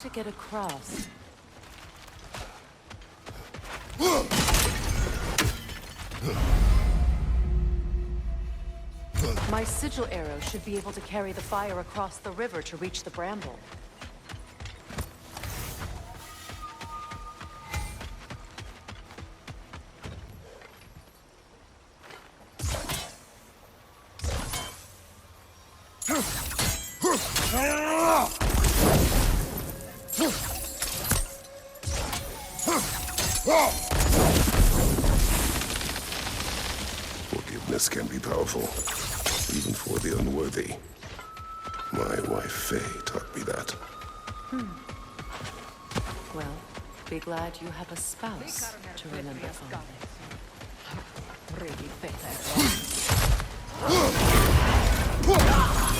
To get across. My sigil arrow should be able to carry the fire across the river to reach the bramble. Forgiveness can be powerful, even for the unworthy. My wife Faye taught me that. Well, be glad you have a spouse to remember fondly.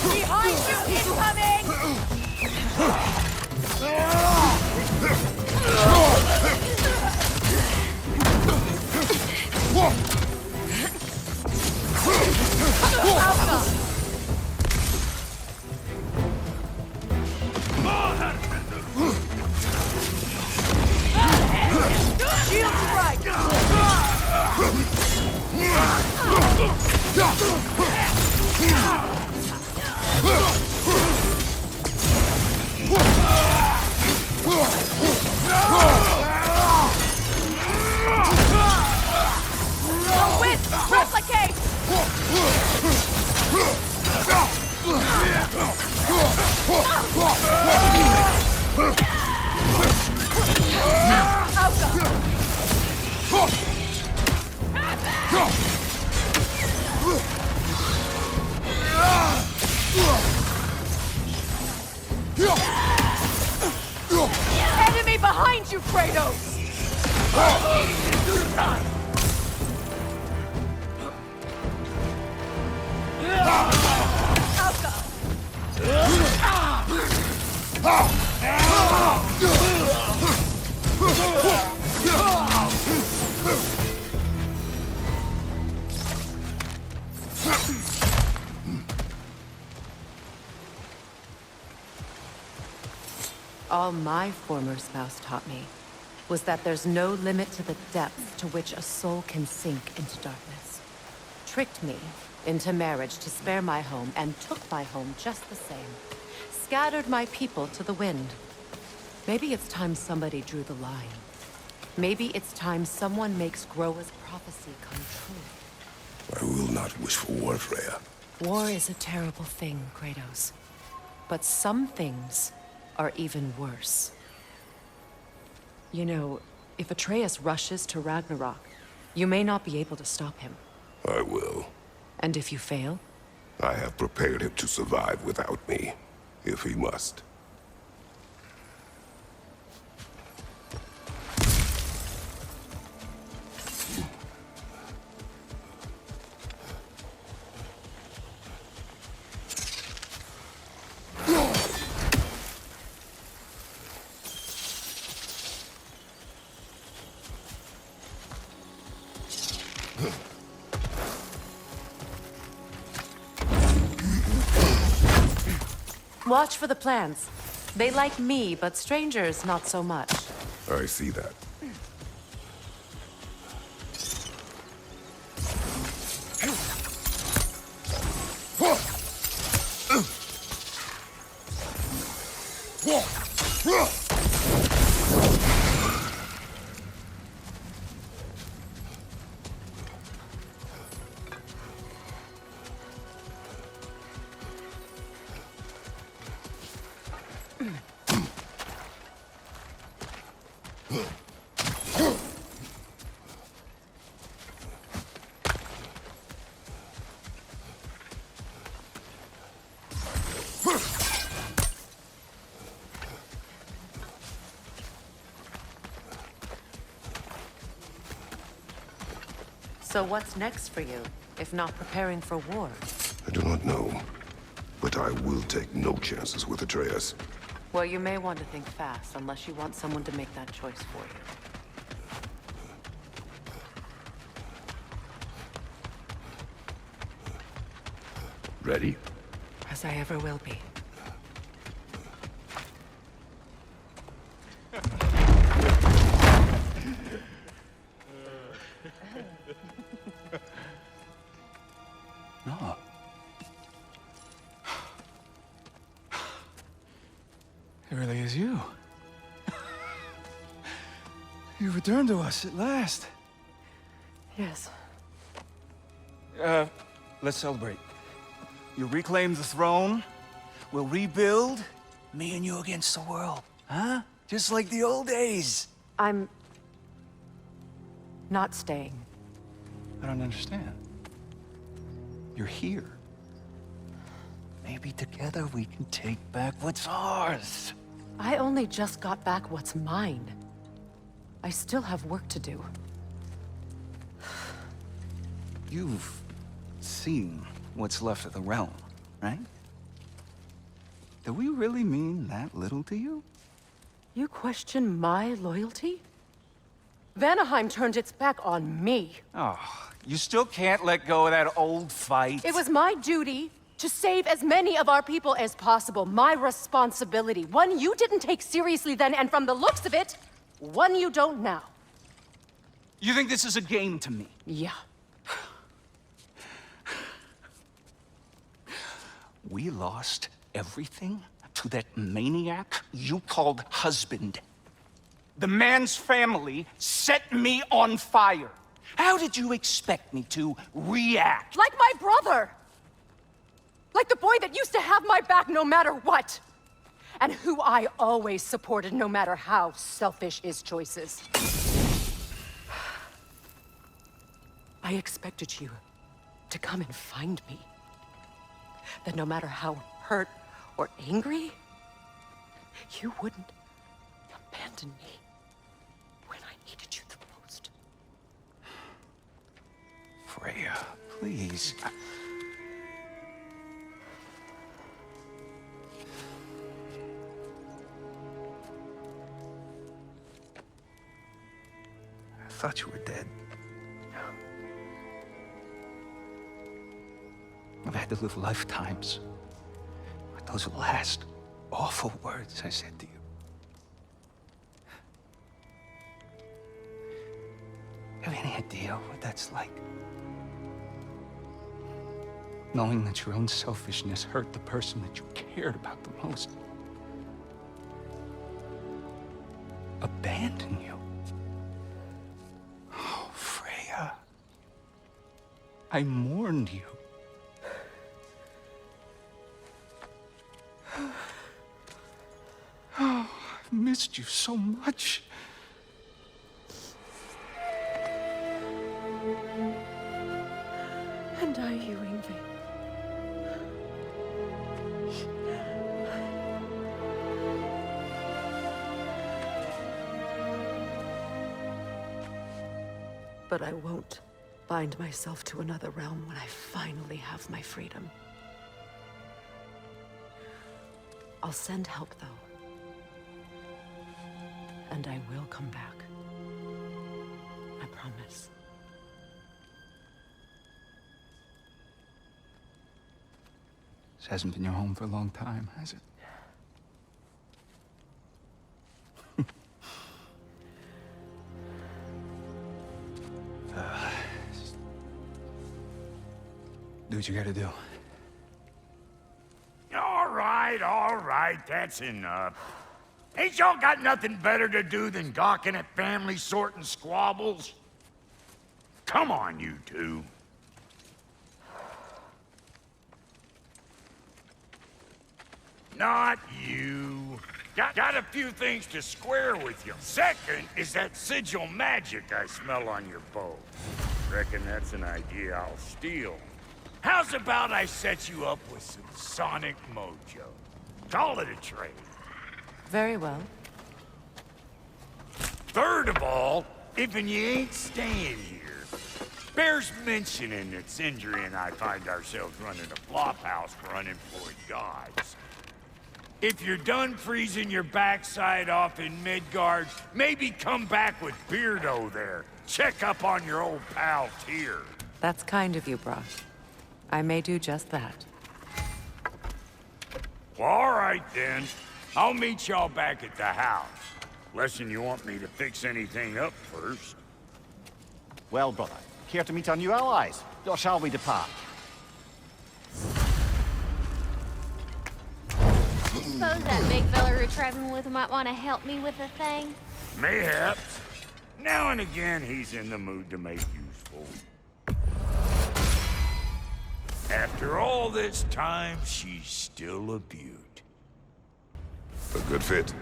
Behind you, incoming! Shield strike! Replicate! Enemy behind you, Kratos! All my former spouse taught me was that there's no limit to the depth to which a soul can sink into darkness. Tricked me into marriage to spare my home, and took my home just the same. Scattered my people to the wind. Maybe it's time somebody drew the line. Maybe it's time someone makes Groa's prophecy come true. I will not wish for war, Freya. War is a terrible thing, Kratos. But some things are even worse. You know, if Atreus rushes to Ragnarok, you may not be able to stop him. I will. And if you fail? I have prepared him to survive without me, if he must. Watch for the plants. They like me, but strangers not so much. I see that. So what's next for you, if not preparing for war? I do not know, but I will take no chances with Atreus. Well, you may want to think fast, unless you want someone to make that choice for you. Ready? As I ever will be. No. It really is you. You returned to us at last. Yes. Let's celebrate. You reclaim the throne, we'll rebuild, me and you against the world. Huh? Just like the old days. I'm... not staying. I don't understand. You're here. Maybe together we can take back what's ours. I only just got back what's mine. I still have work to do. You've seen what's left of the realm, right? Do we really mean that little to you? You question my loyalty? Vanaheim turned its back on me. Oh, you still can't let go of that old fight? It was my duty to save as many of our people as possible. My responsibility. One you didn't take seriously then, and from the looks of it, one you don't now. You think this is a game to me? Yeah. We lost everything to that maniac you called husband. The man's family set me on fire. How did you expect me to react? Like my brother! Like the boy that used to have my back no matter what! And who I always supported no matter how selfish his choices. I expected you to come and find me. That no matter how hurt or angry, you wouldn't abandon me when I needed you the most. Freya, please. I thought you were dead. I've had to live lifetimes with those last awful words I said to you. Have any idea what that's like? Knowing that your own selfishness hurt the person that you cared about the most. Abandon you. Oh, Freya. I mourned you. Oh, I've missed you so much. And I, you, Yngvi. But I won't bind myself to another realm when I finally have my freedom. I'll send help, though. And I will come back. I promise. This hasn't been your home for a long time, has it? Do what you gotta do. All right, that's enough. Ain't y'all got nothing better to do than gawking at family sorting squabbles? Come on, you two. Not you. Got a few things to square with you. Second is that sigil magic I smell on your bow. Reckon that's an idea I'll steal. How's about I set you up with some sonic mojo? Call it a trade. Very well. Third of all, if you ain't staying here, bears mentioning that Sindri and I find ourselves running a flop house for unemployed gods. If you're done freezing your backside off in Midgard, maybe come back with Beardo there. Check up on your old pal Tyr. That's kind of you, Brock. I may do just that. Well, all right then. I'll meet y'all back at the house. Lesson you want me to fix anything up first. Well, brother, care to meet our new allies? Or shall we depart? Suppose that big fella you're traveling with might want to help me with a thing. Mayhaps. Now and again, he's in the mood to make useful. After all this time, she's still a beaut. A good fit.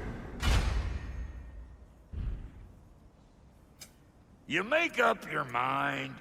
You make up your mind.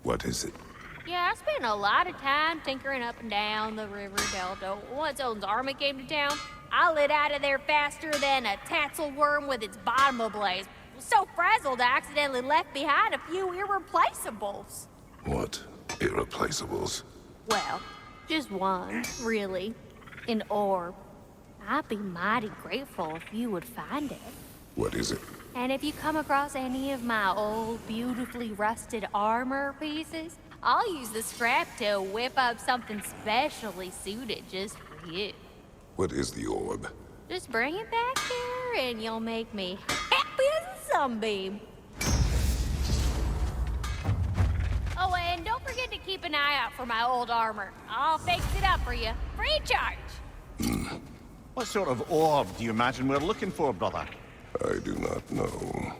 What is it? Yeah, I spent a lot of time tinkering up and down the river delta. Once Odin's army came to town, I lit out of there faster than a tassel worm with its bottom ablaze. So frazzled, I accidentally left behind a few irreplaceables. What irreplaceables? Well, just one, really. An orb. I'd be mighty grateful if you would find it. What is it? And if you come across any of my old, beautifully rusted armor pieces, I'll use the scrap to whip up something specially suited just for you. What is the orb? Just bring it back here and you'll make me happy as a sunbeam. Oh, and don't forget to keep an eye out for my old armor. I'll fix it up for you, free of charge. What sort of orb do you imagine we're looking for, brother? I do not know.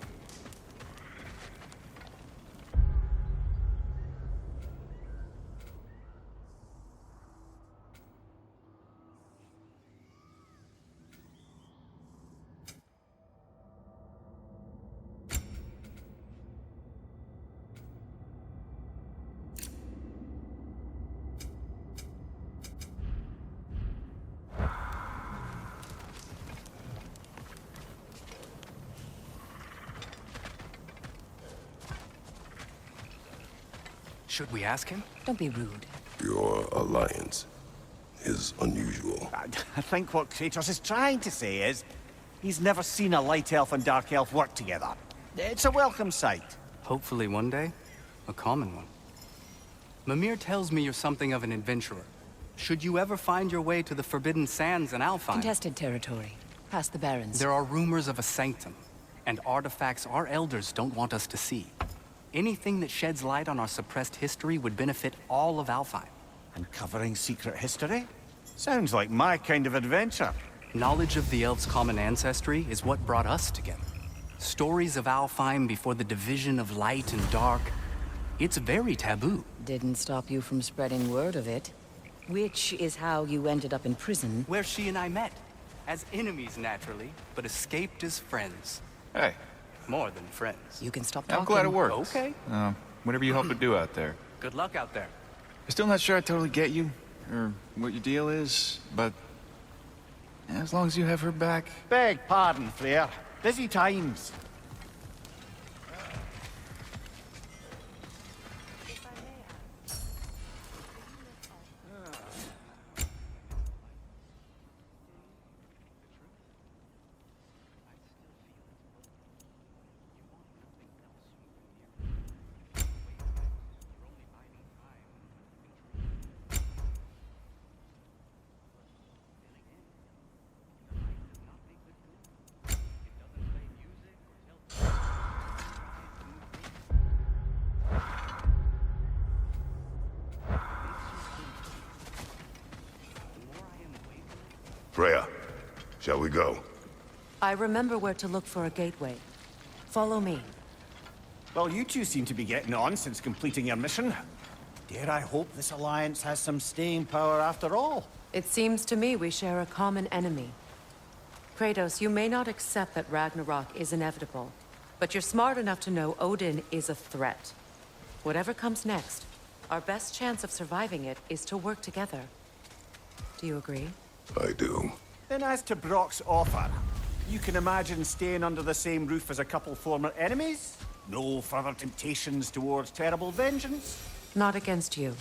Should we ask him? Don't be rude. Your alliance is unusual. I think what Kratos is trying to say is, he's never seen a light elf and dark elf work together. It's a welcome sight. Hopefully one day, a common one. Mimir tells me you're something of an adventurer. Should you ever find your way to the Forbidden Sands in Alfheim... Contested territory. Past the Barrens. There are rumors of a sanctum, and artifacts our elders don't want us to see. Anything that sheds light on our suppressed history would benefit all of Alfheim. Uncovering secret history? Sounds like my kind of adventure. Knowledge of the elves' common ancestry is what brought us together. Stories of Alfheim before the division of light and dark. It's very taboo. Didn't stop you from spreading word of it. Which is how you ended up in prison. Where she and I met. As enemies, naturally, but escaped as friends. Hey, More than friends. You can stop talking. I'm glad it worked. Okay. Whatever you hope to do out there. Good luck out there. I'm still not sure I totally get you, or what your deal is, but As long as you have her back. Beg pardon, Freyr. Busy times. Freya, shall we go? I remember where to look for a gateway. Follow me. Well, you two seem to be getting on since completing your mission. Dare I hope this alliance has some staying power after all? It seems to me we share a common enemy. Kratos, you may not accept that Ragnarok is inevitable, but you're smart enough to know Odin is a threat. Whatever comes next, our best chance of surviving it is to work together. Do you agree? I do. Then as to Brock's offer, you can imagine staying under the same roof as a couple former enemies? No further temptations towards terrible vengeance? Not against you.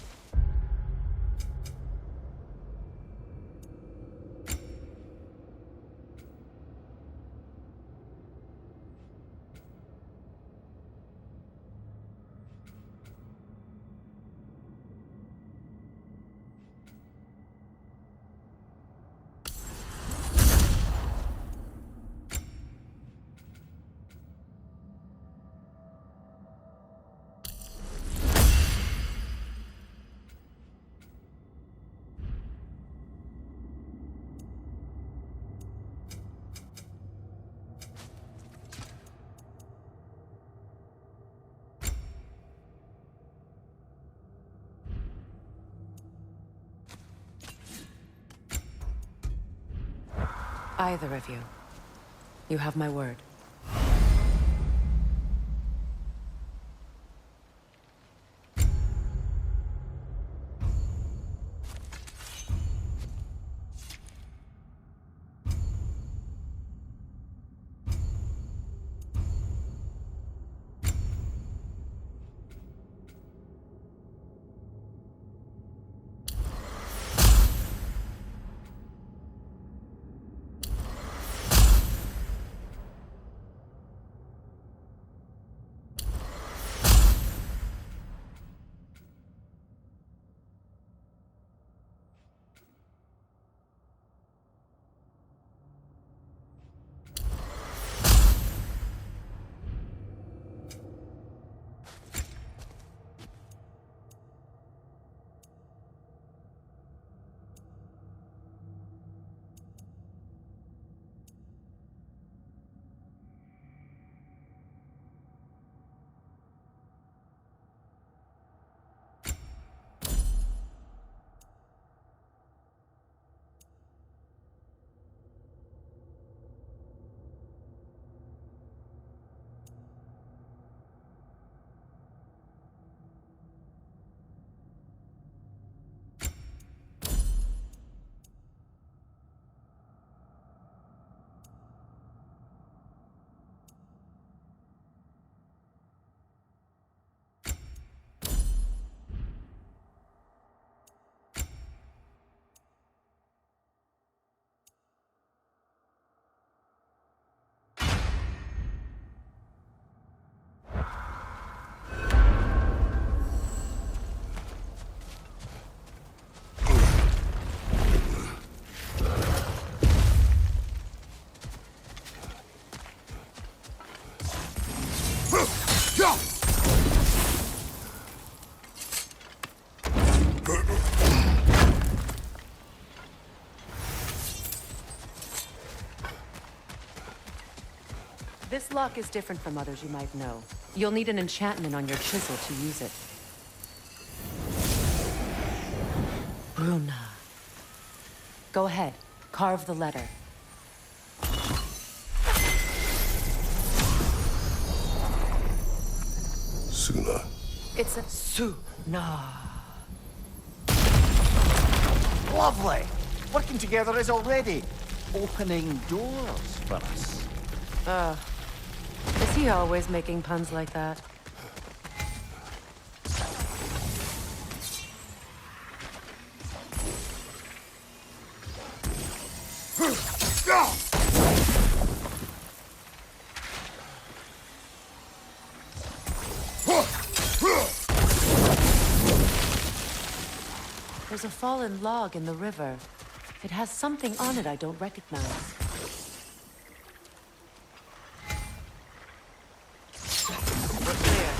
Either of you. You have my word. This lock is different from others you might know. You'll need an enchantment on your chisel to use it. Bruna. Go ahead. Carve the letter. Suna. It's a Suna. Lovely! Working together is already opening doors for us. Is he always making puns like that? There's a fallen log in the river. It has something on it I don't recognize. We're clear.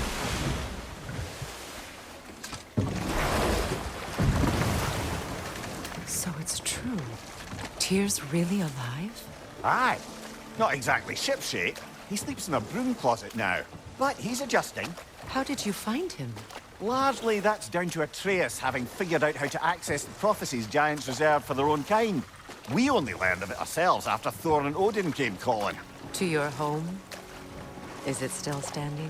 So it's true. Tyr's really alive? Aye. Not exactly shipshape. He sleeps in a broom closet now. But he's adjusting. How did you find him? Largely, that's down to Atreus having figured out how to access the prophecies giants reserved for their own kind. We only learned of it ourselves after Thor and Odin came calling. To your home? Is it still standing?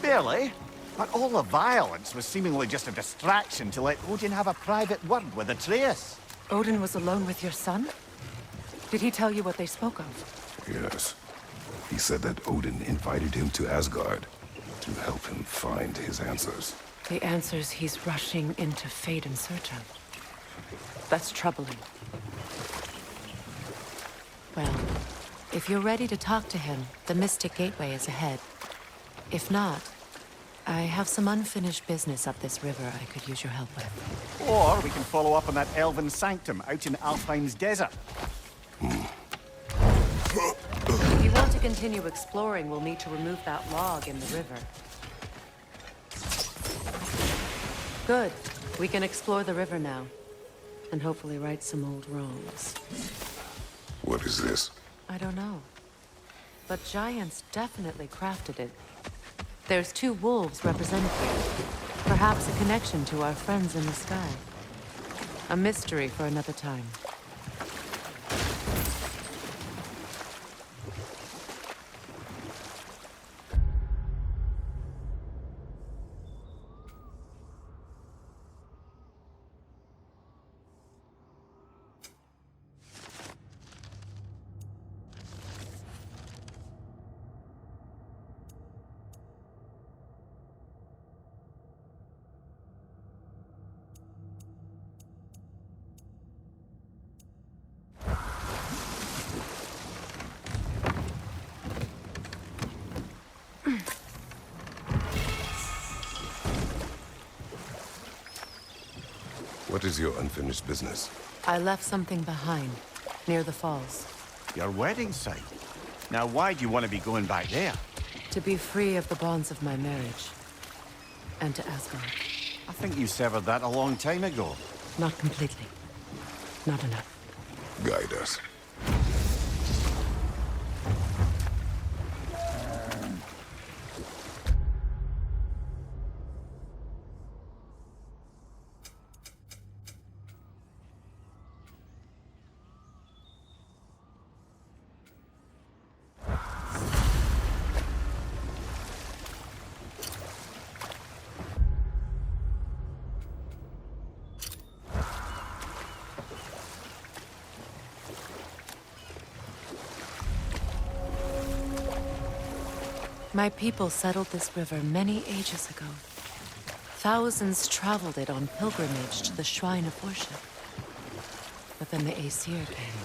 Barely. But all the violence was seemingly just a distraction to let Odin have a private word with Atreus. Odin was alone with your son? Did he tell you what they spoke of? Yes. He said that Odin invited him to Asgard to help him find his answers. The answers he's rushing into fate in search of. That's troubling. Well, if you're ready to talk to him, the Mystic Gateway is ahead. If not, I have some unfinished business up this river I could use your help with. Or we can follow up on that elven sanctum out in Alpine's desert. If you want to continue exploring, we'll need to remove that log in the river. Good. We can explore the river now. And hopefully right some old wrongs. What is this? I don't know. But giants definitely crafted it. There's 2 wolves represented here. Perhaps a connection to our friends in the sky. A mystery for another time. What is your unfinished business? I left something behind, near the falls. Your wedding site. Now why do you want to be going back there? To be free of the bonds of my marriage. And to Asgard. I think you severed that a long time ago. Not completely. Not enough. Guide us. My people settled this river many ages ago. Thousands traveled it on pilgrimage to the shrine of worship. But then the Aesir came.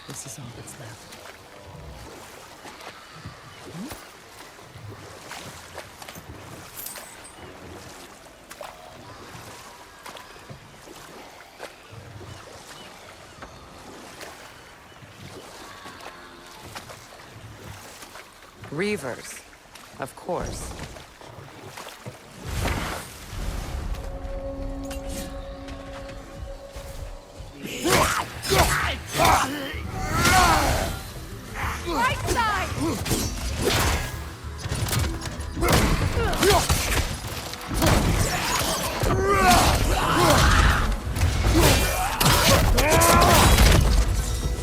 This is all that's left. Reavers, of course. Right side!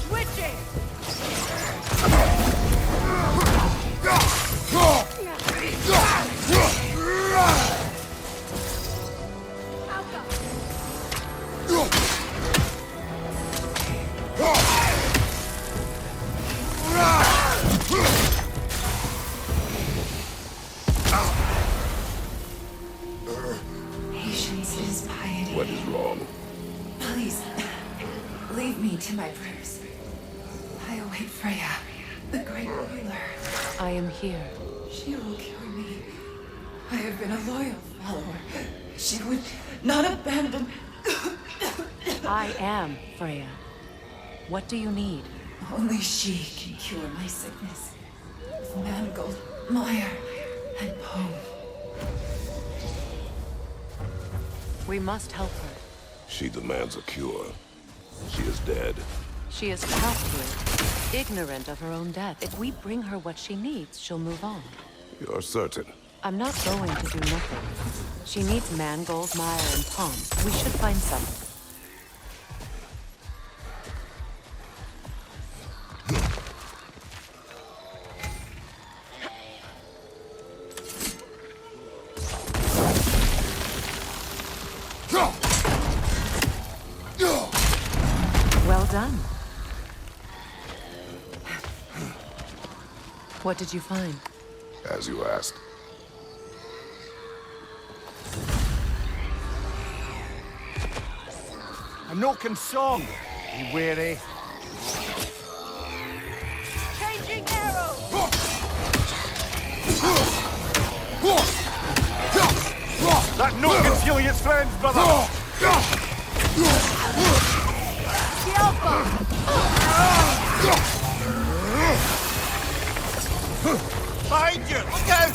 Switching! my prayers. I await Freya, the great healer. I am here. She will cure me. I have been a loyal follower. She would not abandon. I am Freya. What do you need? Only she can cure my sickness. Mangold, mire, and poem. We must help her. She demands a cure. She is dead. She is cowardly, ignorant of her own death. If we bring her what she needs, she'll move on. You're certain? I'm not going to do nothing. She needs mangold, mire, and palm. We should find some. Well done. What did you find? As you asked. A Noken song. Be wary. Changing arrow! That Noken stealing its friends, brother! Behind you! Look out!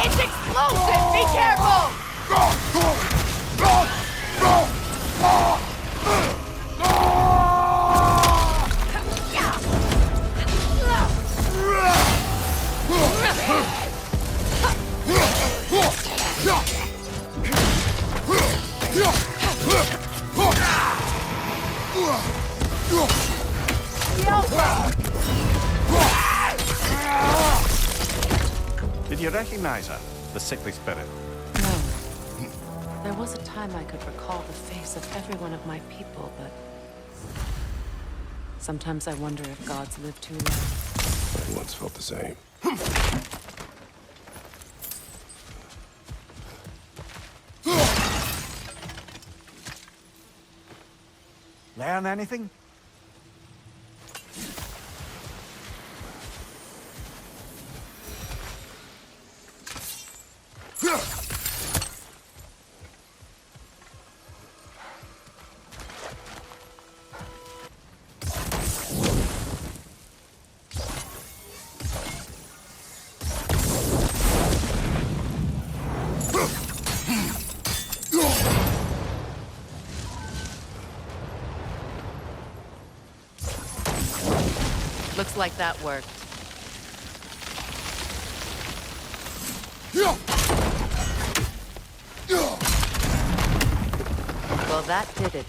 It's explosive! Be careful! Did you recognize her? The sickly spirit? No. There was a time I could recall the face of every one of my people, but... sometimes I wonder if gods live too long. I once felt the same. Learn anything? Looks like that worked. Well, that did it.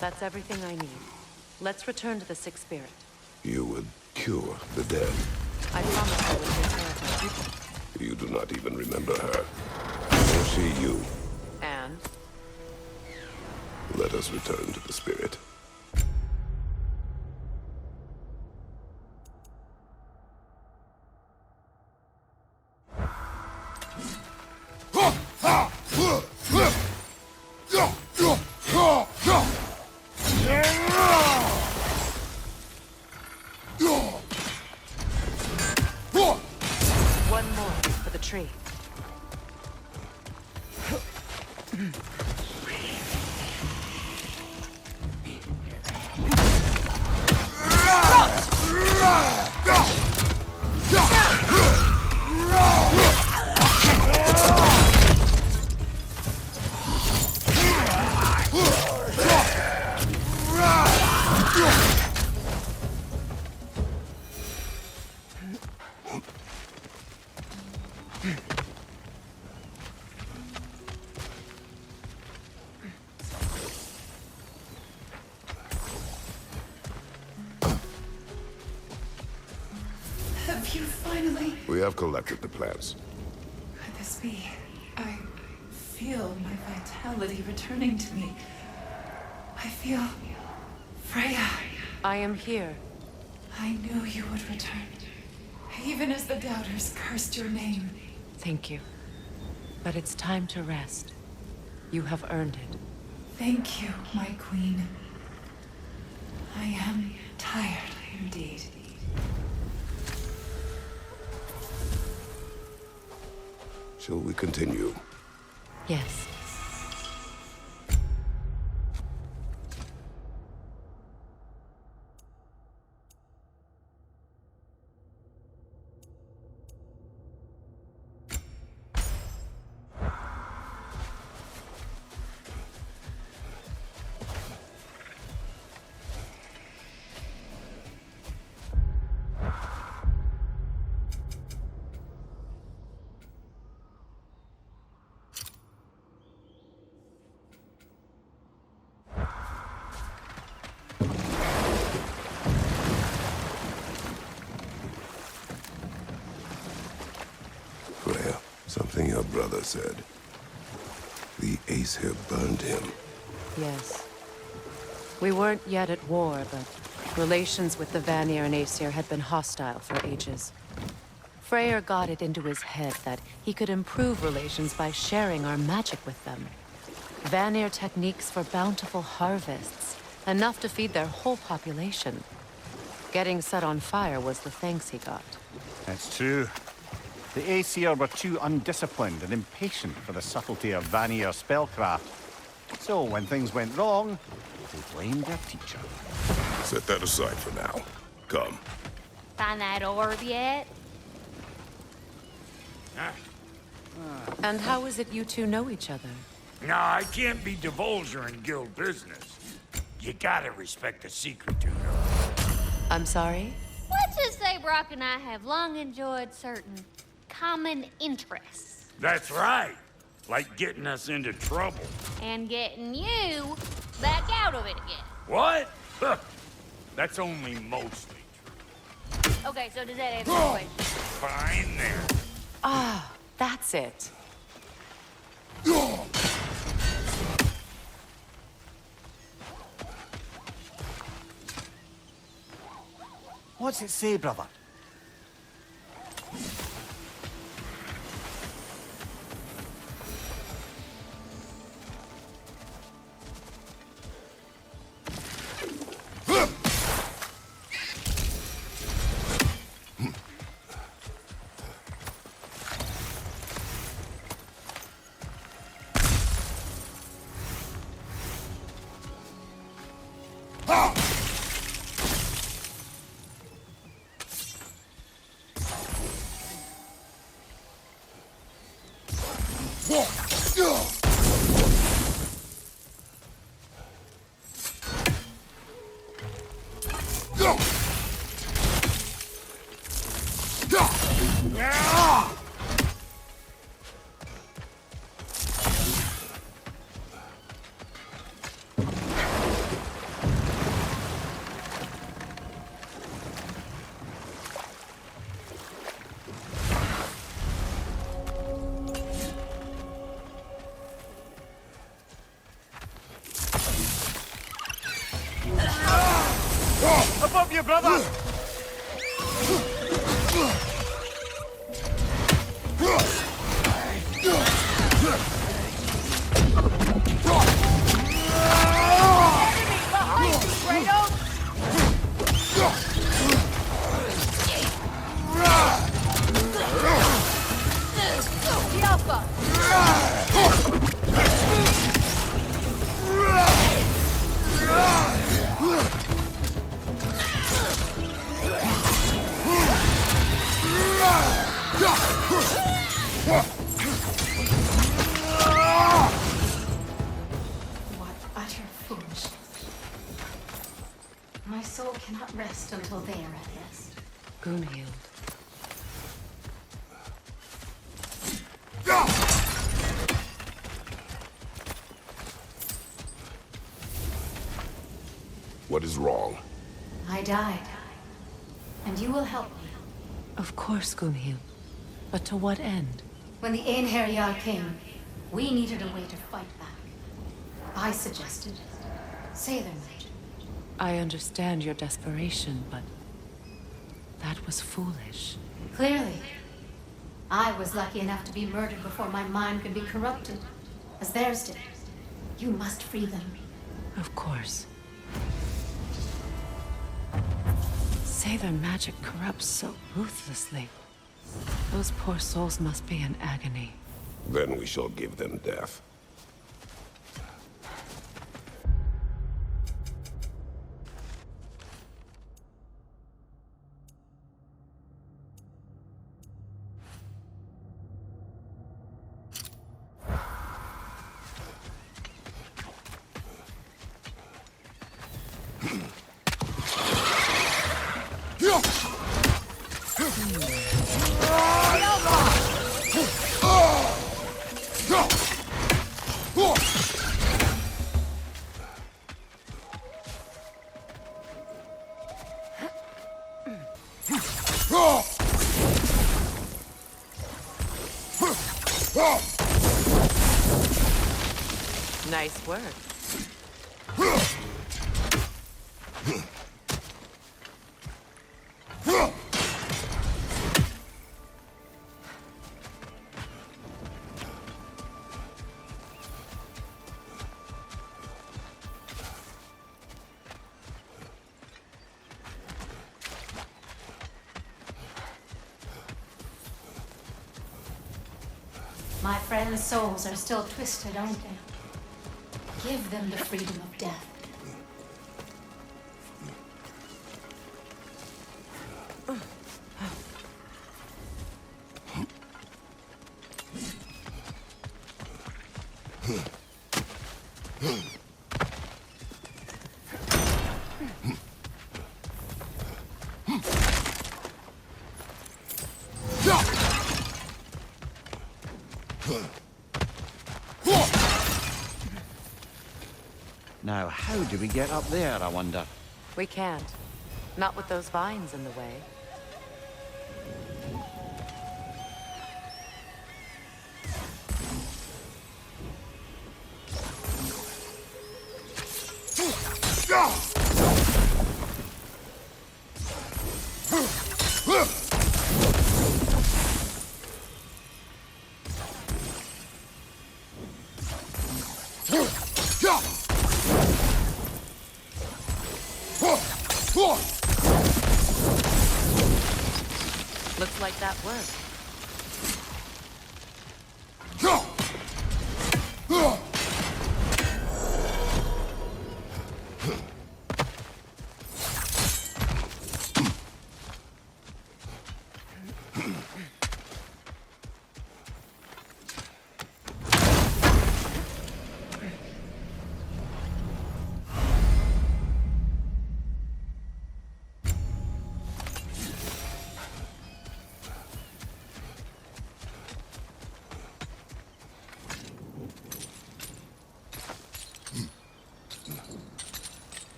That's everything I need. Let's return to the Sick Spirit. You would cure the dead. I promised I would take care of my people. You do not even remember her. Nor she you. And? Let us return to the spirit. One more for the tree. have collected the plants. Could this be? I feel my vitality returning to me. I feel... Freya. I am here. I knew you would return. Even as the doubters cursed your name. Thank you. But it's time to rest. You have earned it. Thank you, my queen. I am tired indeed. Shall we continue? Yes. Freya, something your brother said. The Aesir burned him. Yes. We weren't yet at war, but relations with the Vanir and Aesir had been hostile for ages. Freyr got it into his head that he could improve relations by sharing our magic with them. Vanir techniques for bountiful harvests, enough to feed their whole population. Getting set on fire was the thanks he got. It's true. The Aesir were too undisciplined and impatient for the subtlety of Vanir spellcraft. So when things went wrong, they blamed their teacher. Set that aside for now. Come. Find that orb yet? And how is it you two know each other? No, I can't be divulger in guild business. You gotta respect the secret, you know. I'm sorry? Let's just say Brock and I have long enjoyed certain common interests. That's right. Like getting us into trouble. And getting you back out of it again. What? Huh. That's only mostly true. Okay, so does that answer the question? Fine there. Ah, that's it. What's it say, brother? Above you, brother! What utter foolishness. My soul cannot rest until they are at rest. Gunhild. What is wrong? I died. And you will help me. Of course, Gunhild. But to what end? When the Einherjar came, we needed a way to fight back. I suggested Sailor magic. I understand your desperation, but that was foolish. Clearly. I was lucky enough to be murdered before my mind could be corrupted, as theirs did. You must free them. Of course. Sailor magic corrupts so ruthlessly. Those poor souls must be in agony. Then we shall give them death. Nice work. My friends' souls are still twisted, aren't they? Give them the freedom of death. Now, how do we get up there, I wonder? We can't. Not with those vines in the way. Looks like that worked.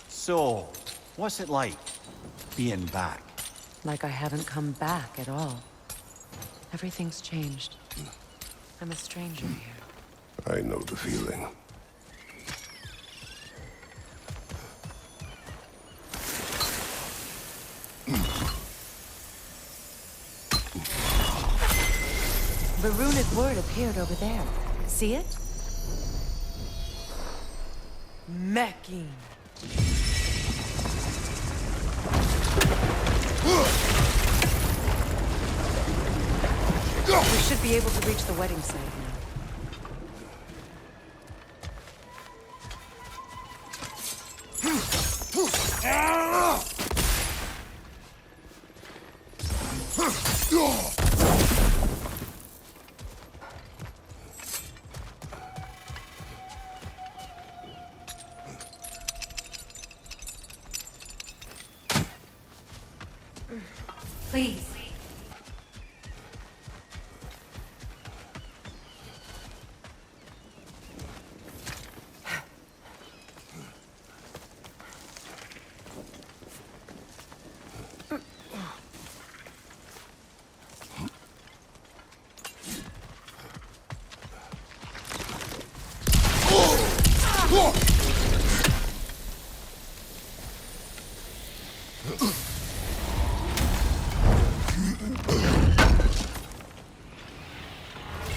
So, what's it like, being back? Like I haven't come back at all. Everything's changed. I'm a stranger here. I know the feeling. The runic word appeared over there. See it? Mecking. We should be able to reach the wedding site now. Please. An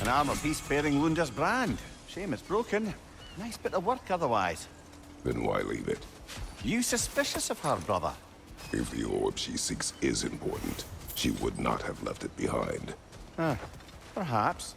armor piece bearing Lunda's brand. Shame it's broken. Nice bit of work otherwise. Then why leave it? You suspicious of her, brother? If the orb she seeks is important, she would not have left it behind. Perhaps.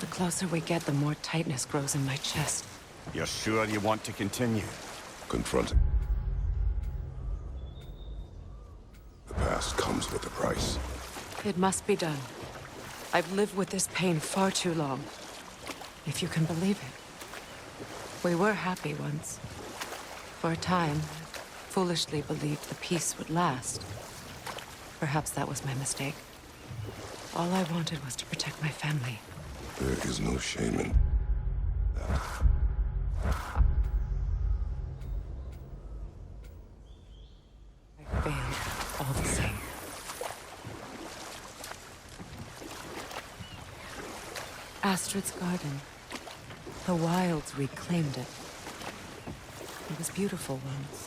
The closer we get, the more tightness grows in my chest. You're sure you want to continue? Confronting. The past comes with a price. It must be done. I've lived with this pain far too long. If you can believe it. We were happy once. For a time, foolishly believed the peace would last. Perhaps that was my mistake. All I wanted was to protect my family. There is no shame in that. I failed, all the same. Astrid's garden. The wilds reclaimed it. It was beautiful once.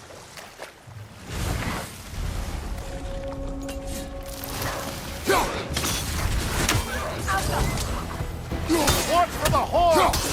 Watch for the horse!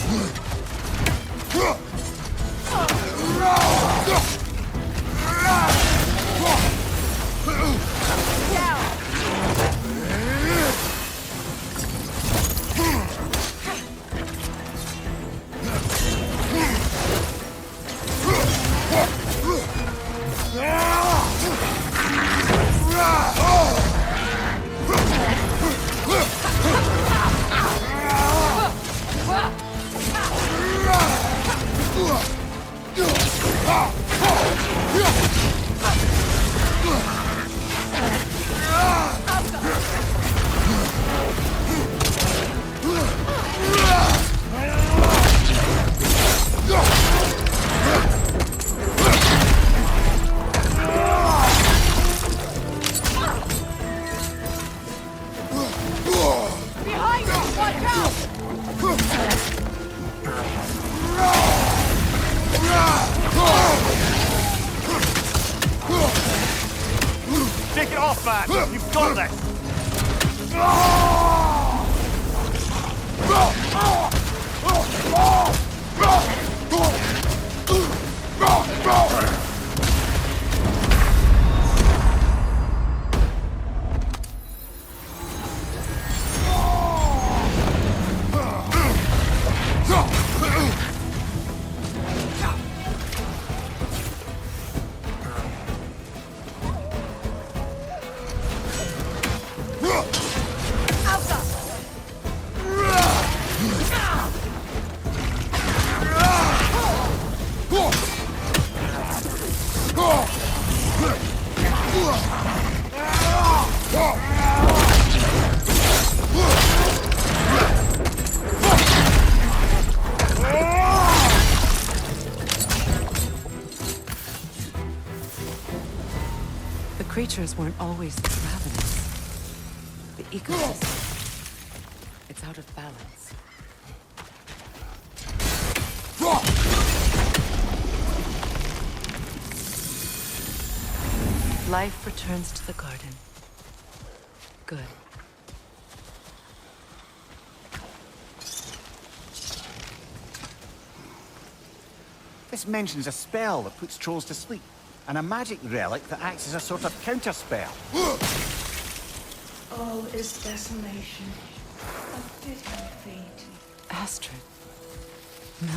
Take it off, man! You've got this! The creatures weren't always this ravenous. The ecosystem, it's out of balance. Life returns to the garden. Good. This mentions a spell that puts trolls to sleep, and a magic relic that acts as a sort of counterspell. All is desolation, a fitting fate. Astrid, No.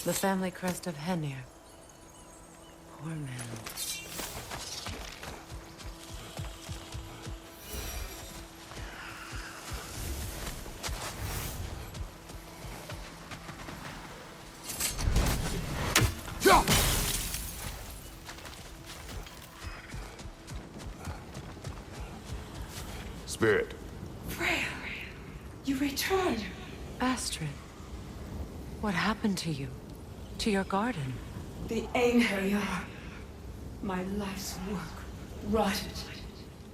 The family crest of Henir. Poor man. Spirit. Freya, you returned. Astrid, what happened to you? To your garden? The Einherjar. My life's work rotted.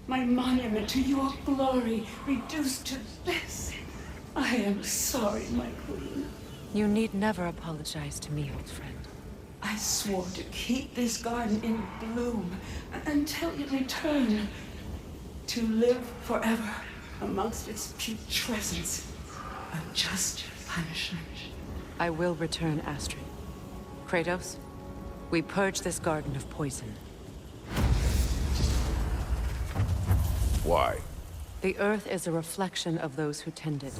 My monument to your glory reduced to this. I am sorry, my queen. You need never apologize to me, old friend. I swore to keep this garden in bloom until you return. To live forever amongst its putrescence. A just punishment. I will return, Astrid. Kratos, we purge this garden of poison. Why? The earth is a reflection of those who tend it.